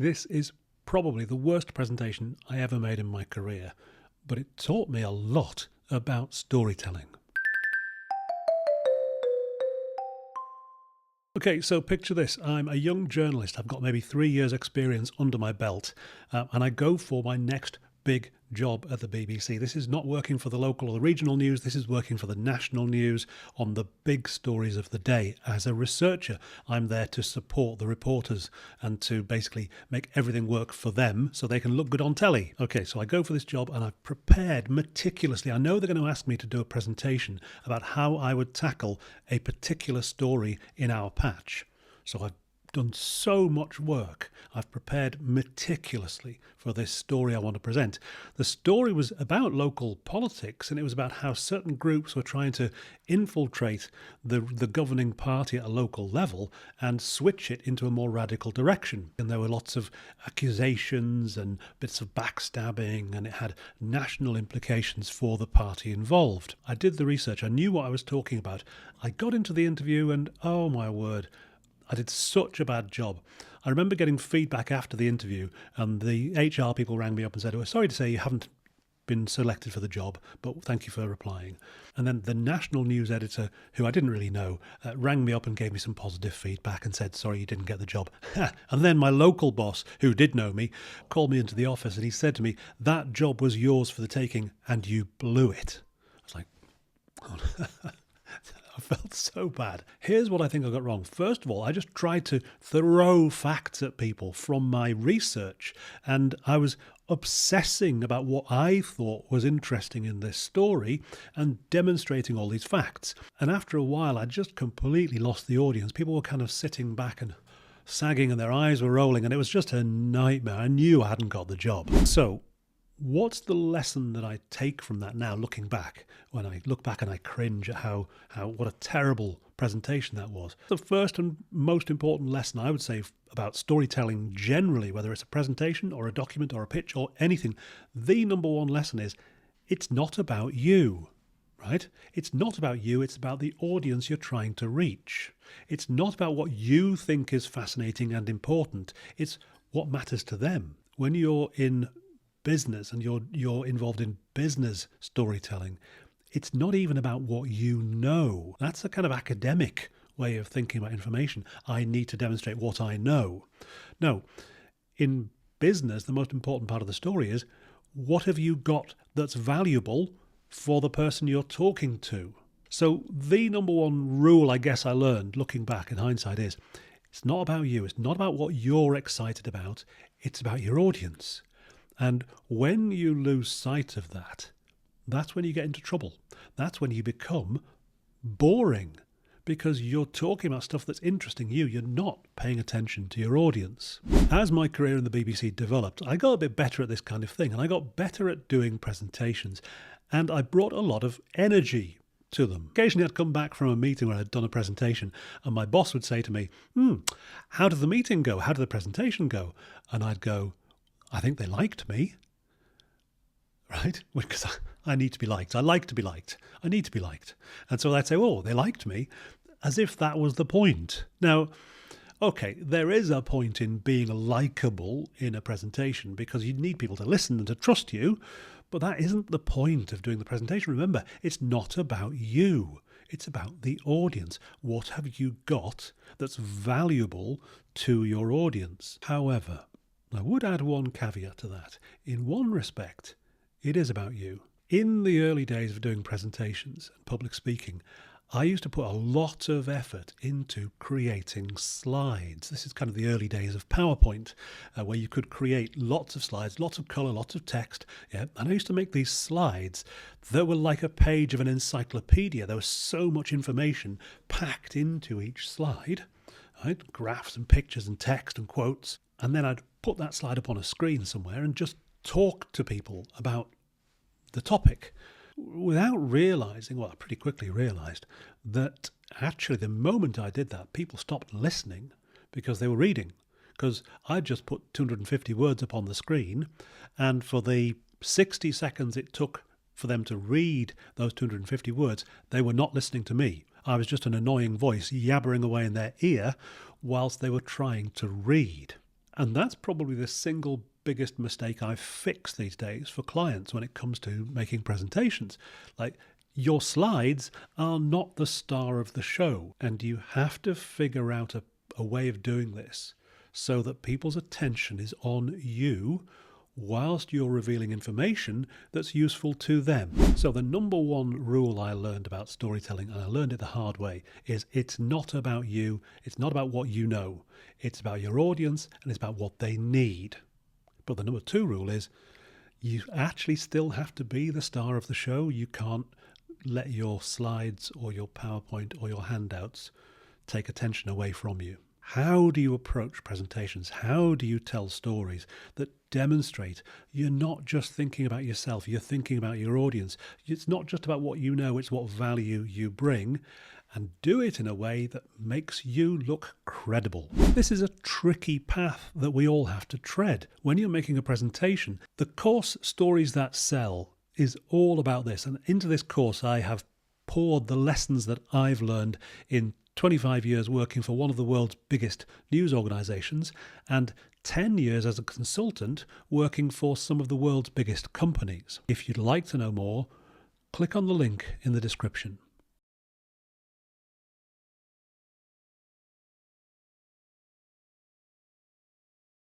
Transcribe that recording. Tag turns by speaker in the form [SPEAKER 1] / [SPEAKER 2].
[SPEAKER 1] This is probably the worst presentation I ever made in my career, but it taught me a lot about storytelling. Okay, so picture this. I'm a young journalist. I've got maybe 3 years experience under my belt, and I go for my next big job at the BBC. This is not working for the local or the regional news. This is working for the national news on the big stories of the day. As a researcher, I'm there to support the reporters and to basically make everything work for them so they can look good on telly. Okay, so I go for this job and I've prepared meticulously. I know they're going to ask me to do a presentation about how I would tackle a particular story in our patch. So I've done so much work. I've prepared meticulously for this story I want to present. The story was about local politics, and it was about how certain groups were trying to infiltrate the governing party at a local level and switch it into a more radical direction. And there were lots of accusations and bits of backstabbing, and it had national implications for the party involved. I did the research. I knew what I was talking about. I got into the interview and, oh my word, I did such a bad job. I remember getting feedback after the interview, and the HR people rang me up and said, "Oh, sorry to say you haven't been selected for the job, but thank you for replying." And then the national news editor, who I didn't really know, rang me up and gave me some positive feedback and said, "Sorry, you didn't get the job." And then my local boss, who did know me, called me into the office and he said to me, "That job was yours for the taking and you blew it." I was like, oh. I felt so bad. Here's what I think I got wrong. First of all, I just tried to throw facts at people from my research, and I was obsessing about what I thought was interesting in this story and demonstrating all these facts. And after a while, I just completely lost the audience. People were kind of sitting back and sagging and their eyes were rolling, and it was just a nightmare. I knew I hadn't got the job. So what's the lesson that I take from that now, looking back? When I look back and I cringe at how what a terrible presentation that was. The first and most important lesson I would say about storytelling generally, whether it's a presentation or a document or a pitch or anything, the number one lesson is it's not about you, right? It's not about you, it's about the audience you're trying to reach. It's not about what you think is fascinating and important, it's what matters to them. When you're in business and you're involved in business storytelling, it's not even about what you know. That's a kind of academic way of thinking about information. I need to demonstrate what I know. No, in business, the most important part of the story is what have you got that's valuable for the person you're talking to? So the number one rule I guess I learned looking back in hindsight is it's not about you. It's not about what you're excited about. It's about your audience. And when you lose sight of that, that's when you get into trouble. That's when you become boring because you're talking about stuff that's interesting you. You're not paying attention to your audience. As my career in the BBC developed, I got a bit better at this kind of thing, and I got better at doing presentations, and I brought a lot of energy to them. Occasionally I'd come back from a meeting where I'd done a presentation and my boss would say to me, how did the meeting go? How did the presentation go? And I'd go, I think they liked me, right? Because I need to be liked. I like to be liked. I need to be liked. And so I'd say, oh, they liked me, as if that was the point. Now, okay, there is a point in being likable in a presentation because you need people to listen and to trust you, but that isn't the point of doing the presentation. Remember, it's not about you. It's about the audience. What have you got that's valuable to your audience? However, I would add one caveat to that. In one respect, it is about you. In the early days of doing presentations and public speaking, I used to put a lot of effort into creating slides. This is kind of the early days of PowerPoint, where you could create lots of slides, lots of colour, lots of text. Yeah, and I used to make these slides that were like a page of an encyclopedia. There was so much information packed into each slide, right? Graphs and pictures and text and quotes. And then I'd put that slide up on a screen somewhere and just talk to people about the topic without realising, well, I pretty quickly realised that actually the moment I did that, people stopped listening because they were reading. Because I just put 250 words up on the screen, and for the 60 seconds it took for them to read those 250 words, they were not listening to me. I was just an annoying voice yabbering away in their ear whilst they were trying to read. And that's probably the single biggest mistake I fix these days for clients when it comes to making presentations. Like, your slides are not the star of the show, and you have to figure out a way of doing this so that people's attention is on you whilst you're revealing information that's useful to them. So the number one rule I learned about storytelling, and I learned it the hard way, is it's not about you, it's not about what you know, it's about your audience and it's about what they need. But the number two rule is you actually still have to be the star of the show. You can't let your slides or your PowerPoint or your handouts take attention away from you. How do you approach presentations? How do you tell stories that demonstrate you're not just thinking about yourself, you're thinking about your audience? It's not just about what you know, it's what value you bring, and do it in a way that makes you look credible. This is a tricky path that we all have to tread. When you're making a presentation, the course Stories That Sell is all about this. And into this course, I have poured the lessons that I've learned in 25 years working for one of the world's biggest news organizations and 10 years as a consultant working for some of the world's biggest companies. If you'd like to know more, click on the link in the description.